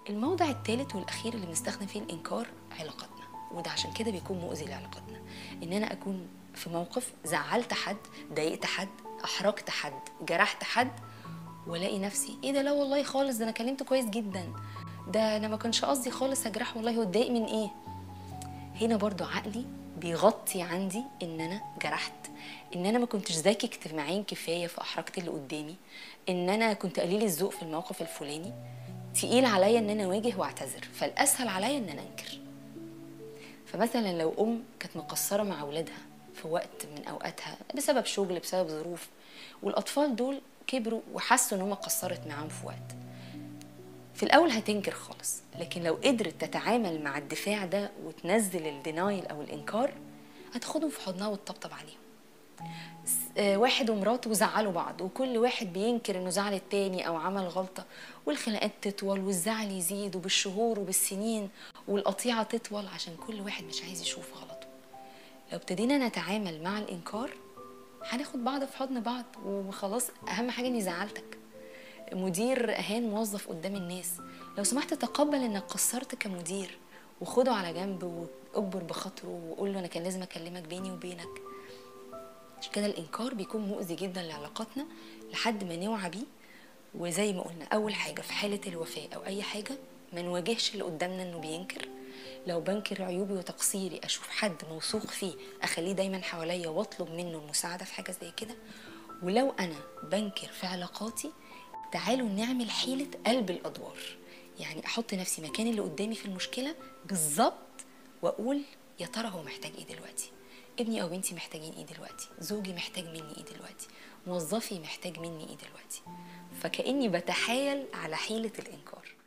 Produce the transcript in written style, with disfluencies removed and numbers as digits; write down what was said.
الموضع الثالث والاخير اللي بنستخدم فيه الانكار علاقاتنا، وده عشان كده بيكون مؤذي لعلاقاتنا. ان انا اكون في موقف زعلت حد، ضايقت حد، احرجت حد، جرحت حد، والاقي نفسي ايه ده، لا والله خالص، ده انا كلمته كويس جدا، ده انا ما كانش قصدي خالص اجرحه، والله هو اتضايق من ايه. هنا برضو عقلي بيغطي عندي ان انا جرحت، ان انا ما كنتش ذكي اجتماعيا كفايه فاحرجت اللي قدامي، ان انا كنت قليل الذوق في الموقف الفلاني. تقيل عليا ان انا اواجه واعتذر، فالاسهل عليا ان انا انكر. فمثلا لو كانت مقصره مع اولادها في وقت من اوقاتها بسبب شغل، بسبب ظروف، والاطفال دول كبروا وحسوا ان هم قصرت معاهم في وقت، في الاول هتنكر خالص، لكن لو قدرت تتعامل مع الدفاع ده وتنزل الدينايل او الانكار، هتاخدهم في حضنها وتطبطب عليهم. واحد ومراته زعلوا بعض، وكل واحد بينكر انه زعل التاني او عمل غلطه، والخناقات تطول والزعل يزيد وبالشهور وبالسنين، والقطيعه تطول عشان كل واحد مش عايز يشوف غلطه. لو ابتدينا نتعامل مع الانكار هناخد بعض في حضن بعض وخلاص. اهم حاجه اني زعلتك. مدير اهان موظف قدام الناس، لو سمحت تقبل انك قصرت كمدير، وخده على جنب واجبر بخاطره وقول له انا كان لازم اكلمك بيني وبينك. عشان كده الانكار بيكون مؤذي جدا لعلاقاتنا لحد ما نوعى بيه. وزي ما قلنا، اول حاجه في حاله الوفاء او اي حاجه ما نواجهش اللي قدامنا انه بينكر. لو بنكر عيوبي وتقصيري اشوف حد موثوق فيه اخليه دايما حواليا واطلب منه المساعده في حاجه زي كده. ولو انا بنكر في علاقاتي، تعالوا نعمل حيله قلب الادوار، يعني احط نفسي مكان اللي قدامي في المشكله بالظبط، واقول يا ترى هو محتاج ايه دلوقتي، ابني او بنتي محتاجين ايه دلوقتي، زوجي محتاج مني ايه دلوقتي، موظفي محتاج مني ايه دلوقتي. فكأني بتحايل على حيلة الإنكار.